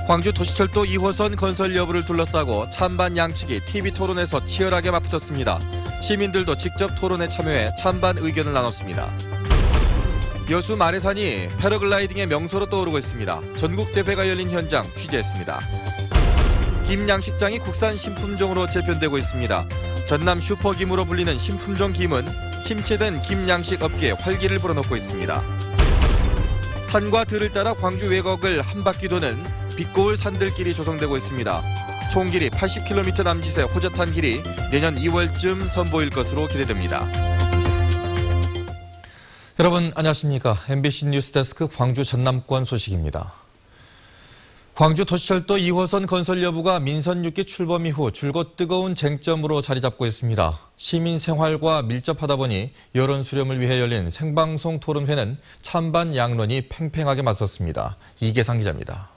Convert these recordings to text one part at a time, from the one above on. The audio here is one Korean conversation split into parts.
광주 도시철도 2호선 건설 여부를 둘러싸고 찬반 양측이 TV 토론에서 치열하게 맞붙었습니다. 시민들도 직접 토론에 참여해 찬반 의견을 나눴습니다. 여수 마레산이 패러글라이딩의 명소로 떠오르고 있습니다. 전국 대회가 열린 현장 취재했습니다. 김양식장이 국산 신품종으로 재편되고 있습니다. 전남 슈퍼김으로 불리는 신품종 김은 침체된 김양식 업계에 활기를 불어넣고 있습니다. 산과 들을 따라 광주 외곽을 한 바퀴 도는 빛고울 산들길이 조성되고 있습니다. 총 길이 80km 남짓의 호젓한 길이 내년 2월쯤 선보일 것으로 기대됩니다. 여러분 안녕하십니까. MBC 뉴스데스크 광주 전남권 소식입니다. 광주 도시철도 2호선 건설 여부가 민선 6기 출범 이후 줄곧 뜨거운 쟁점으로 자리 잡고 있습니다. 시민 생활과 밀접하다 보니 여론 수렴을 위해 열린 생방송 토론회는 찬반 양론이 팽팽하게 맞섰습니다. 이계상 기자입니다.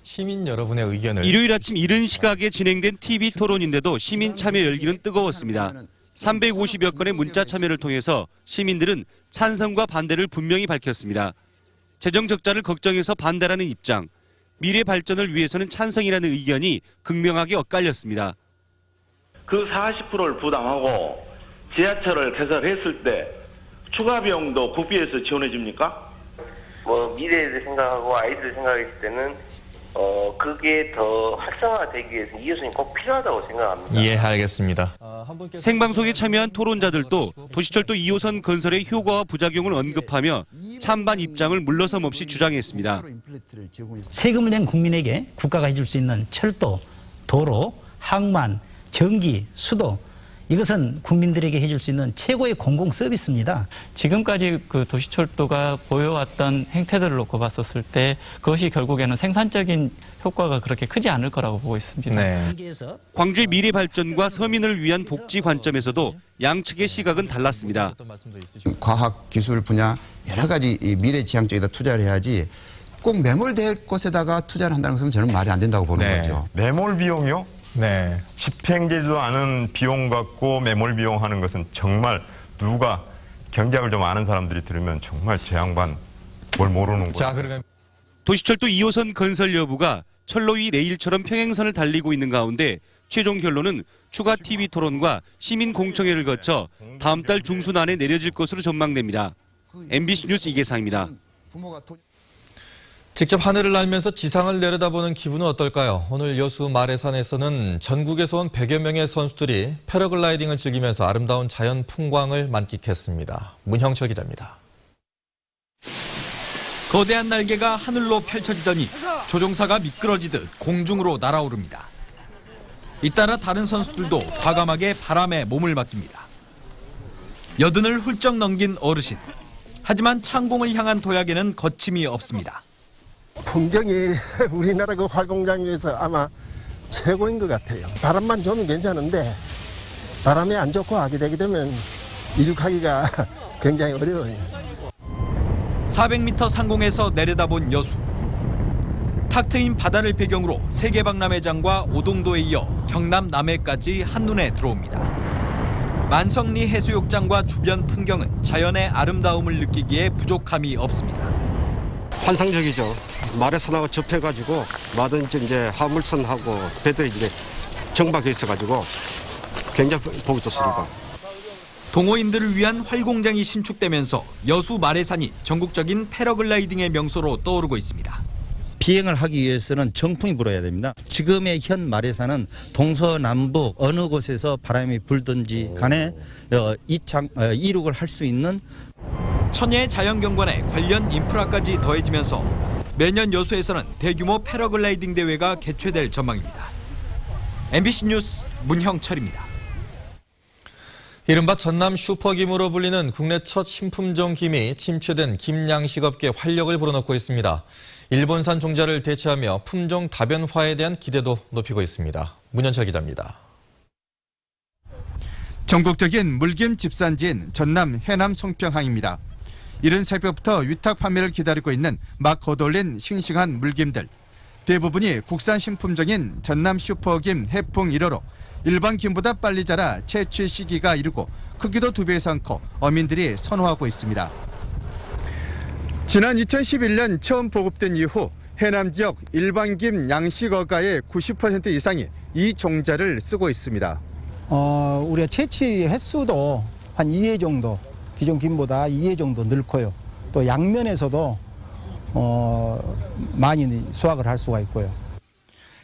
시민 여러분의 의견을 일요일 아침 이른 시각에 진행된 TV 토론인데도 시민 참여 열기는 뜨거웠습니다. 350여 건의 문자 참여를 통해서 시민들은 찬성과 반대를 분명히 밝혔습니다. 재정 적자를 걱정해서 반대라는 입장, 미래 발전을 위해서는 찬성이라는 의견이 극명하게 엇갈렸습니다. 그 40%를 부담하고 지하철을 개설했을 때 추가 비용도 국비에서 지원해 줍니까? 미래를 생각하고 아이들 생각했을 때는 그게 더 활성화되기 위해서 2호선이 꼭 필요하다고 생각합니다. 예, 알겠습니다. 생방송에 참여한 토론자들도 도시철도 2호선 건설의 효과와 부작용을 언급하며 찬반 입장을 물러섬 없이 주장했습니다. 세금을 낸 국민에게 국가가 해줄 수 있는 철도, 도로, 항만, 전기, 수도 이것은 국민들에게 해줄 수 있는 최고의 공공 서비스입니다. 지금까지 그 도시철도가 보여왔던 행태들을 놓고 봤었을 때 그것이 결국에는 생산적인 효과가 그렇게 크지 않을 거라고 보고 있습니다. 네. 광주의 미래 발전과 서민을 위한 복지 관점에서도 양측의 시각은 달랐습니다. 과학 기술 분야 여러 가지 미래 지향적에다 투자를 해야지 꼭 매몰될 곳에다가 투자를 한다는 것은 저는 말이 안 된다고 보는 거죠. 매몰 비용이요? 네. 집행되지도 않은 비용 갖고 매몰 비용 하는 것은 정말 누가 경제학을 좀 아는 사람들이 들으면 정말 제 양반 뭘 모르는 거예요. 그러면 도시철도 2호선 건설 여부가 철로 위 레일처럼 평행선을 달리고 있는 가운데 최종 결론은 추가 TV 토론과 시민 공청회를 거쳐 다음 달 중순 안에 내려질 것으로 전망됩니다. MBC 뉴스 이계상입니다. 직접 하늘을 날면서 지상을 내려다보는 기분은 어떨까요? 오늘 여수 마레산에서는 전국에서 온 100여 명의 선수들이 패러글라이딩을 즐기면서 아름다운 자연 풍광을 만끽했습니다. 문형철 기자입니다. 거대한 날개가 하늘로 펼쳐지더니 조종사가 미끄러지듯 공중으로 날아오릅니다. 잇따라 다른 선수들도 과감하게 바람에 몸을 맡깁니다. 여든을 훌쩍 넘긴 어르신. 하지만 창공을 향한 도약에는 거침이 없습니다. 풍경이 우리나라 그 활공장 중에서 아마 최고인 것 같아요. 바람만 좋으면 괜찮은데 바람이 안 좋고 하게 되게 되면 이륙하기가 굉장히 어려워요. 400m 상공에서 내려다본 여수. 탁 트인 바다를 배경으로 세계박람회장과 오동도에 이어 경남 남해까지 한눈에 들어옵니다. 만성리 해수욕장과 주변 풍경은 자연의 아름다움을 느끼기에 부족함이 없습니다. 환상적이죠. 마레산하고 접해가지고 마든지 이제 화물선하고 배들이 이제 정박해 있어가지고 굉장히 보기 좋습니다. 동호인들을 위한 활공장이 신축되면서 여수 마레산이 전국적인 패러글라이딩의 명소로 떠오르고 있습니다. 비행을 하기 위해서는 정풍이 불어야 됩니다. 지금의 현 마레산은 동서남북 어느 곳에서 바람이 불든지 간에 이륙을 할 수 있는 천혜의 자연경관에 관련 인프라까지 더해지면서 매년 여수에서는 대규모 패러글라이딩 대회가 개최될 전망입니다. MBC 뉴스 문형철입니다. 이른바 전남 슈퍼김으로 불리는 국내 첫 신품종 김이 침체된 김양식 업계에 활력을 불어넣고 있습니다. 일본산 종자를 대체하며 품종 다변화에 대한 기대도 높이고 있습니다. 문현철 기자입니다. 전국적인 물김 집산지인 전남 해남 송평항입니다. 이른 새벽부터 위탁 판매를 기다리고 있는 막 걷어올린 싱싱한 물김들. 대부분이 국산 신품종인 전남 슈퍼김 해풍 1호로 일반 김보다 빨리 자라 채취 시기가 이르고 크기도 2배 이상 커 어민들이 선호하고 있습니다. 지난 2011년 처음 보급된 이후 해남 지역 일반 김 양식어가의 90% 이상이 이 종자를 쓰고 있습니다. 우리가 채취 횟수도 한 2회 정도, 기존 김보다 2회 정도 늘고요. 또 양면에서도 많이 수확을 할 수가 있고요.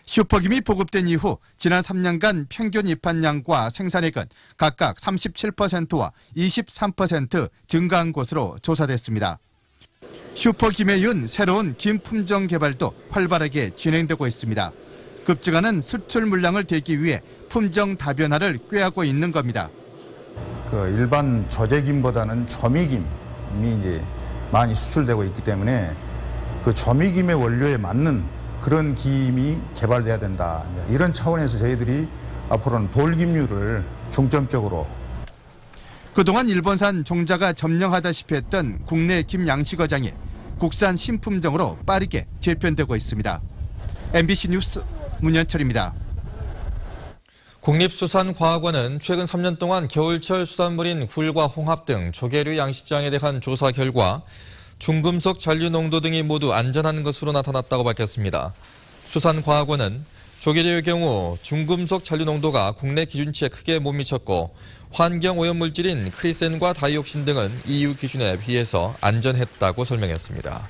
슈퍼김이 보급된 이후 지난 3년간 평균 입한량과 생산액은 각각 37%와 23% 증가한 것으로 조사됐습니다. 슈퍼김에 이은 새로운 김 품종 개발도 활발하게 진행되고 있습니다. 급증하는 수출 물량을 대기 위해 품종 다변화를 꾀하고 있는 겁니다. 일반 저제김보다는 저미김이 이제 많이 수출되고 있기 때문에 그 저미김의 원료에 맞는 그런 김이 개발돼야 된다. 이런 차원에서 저희들이 앞으로는 돌김류를 중점적으로. 그동안 일본산 종자가 점령하다시피 했던 국내 김 양식어장이 국산 신품종으로 빠르게 재편되고 있습니다. MBC 뉴스 문현철입니다. 국립수산과학원은 최근 3년 동안 겨울철 수산물인 굴과 홍합 등 조개류 양식장에 대한 조사 결과 중금속 잔류 농도 등이 모두 안전한 것으로 나타났다고 밝혔습니다. 수산과학원은 조개류의 경우 중금속 잔류 농도가 국내 기준치에 크게 못 미쳤고 환경오염물질인 크리센과 다이옥신 등은 EU 기준에 비해서 안전했다고 설명했습니다.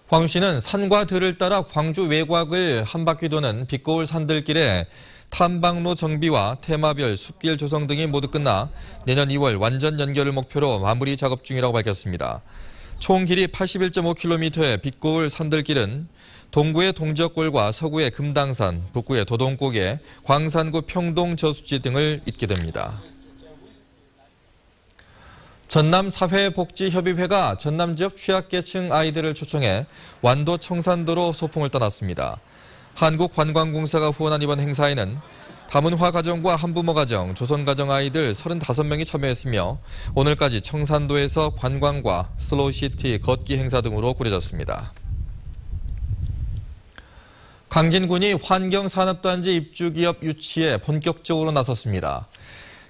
광주시는 산과 들을 따라 광주 외곽을 한 바퀴 도는 빛거울 산들길에 탐방로 정비와 테마별 숲길 조성 등이 모두 끝나 내년 2월 완전 연결을 목표로 마무리 작업 중이라고 밝혔습니다. 총 길이 81.5km의 빛거울 산들길은 동구의 동적골과 서구의 금당산, 북구의 도동고개, 광산구 평동 저수지 등을 잇게 됩니다. 전남사회복지협의회가 전남 지역 취약계층 아이들을 초청해 완도 청산도로 소풍을 떠났습니다. 한국관광공사가 후원한 이번 행사에는 다문화 가정과 한부모 가정, 조선가정 아이들 35명이 참여했으며 오늘까지 청산도에서 관광과 슬로우시티 걷기 행사 등으로 꾸려졌습니다. 강진군이 환경산업단지 입주기업 유치에 본격적으로 나섰습니다.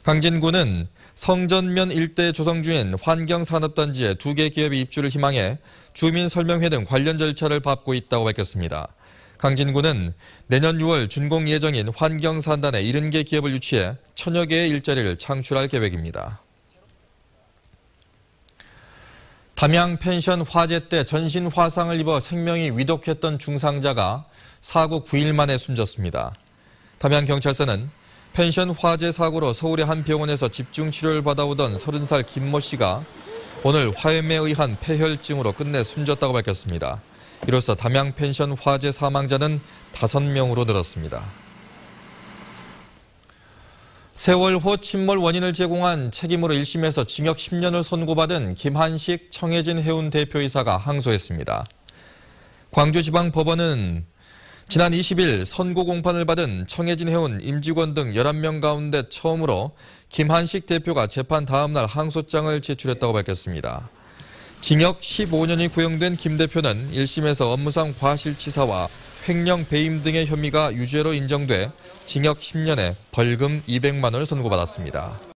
강진군은 성전면 일대 조성 중인 환경산업단지에 2개 기업이 입주를 희망해 주민설명회 등 관련 절차를 밟고 있다고 밝혔습니다. 강진군은 내년 6월 준공 예정인 환경산단에 70개 기업을 유치해 1000여 개의 일자리를 창출할 계획입니다. 담양 펜션 화재 때 전신 화상을 입어 생명이 위독했던 중상자가 사고 9일 만에 숨졌습니다. 담양경찰서는 펜션 화재 사고로 서울의 한 병원에서 집중치료를 받아오던 30살 김모 씨가 오늘 화염에 의한 폐혈증으로 끝내 숨졌다고 밝혔습니다. 이로써 담양 펜션 화재 사망자는 5명으로 늘었습니다. 세월호 침몰 원인을 제공한 책임으로 1심에서 징역 10년을 선고받은 김한식 청해진 해운 대표이사가 항소했습니다. 광주지방법원은 지난 20일 선고 공판을 받은 청해진 해운 임직원 등 11명 가운데 처음으로 김한식 대표가 재판 다음 날 항소장을 제출했다고 밝혔습니다. 징역 15년이 구형된 김 대표는 1심에서 업무상 과실치사와 횡령 배임 등의 혐의가 유죄로 인정돼 징역 10년에 벌금 200만 원을 선고받았습니다.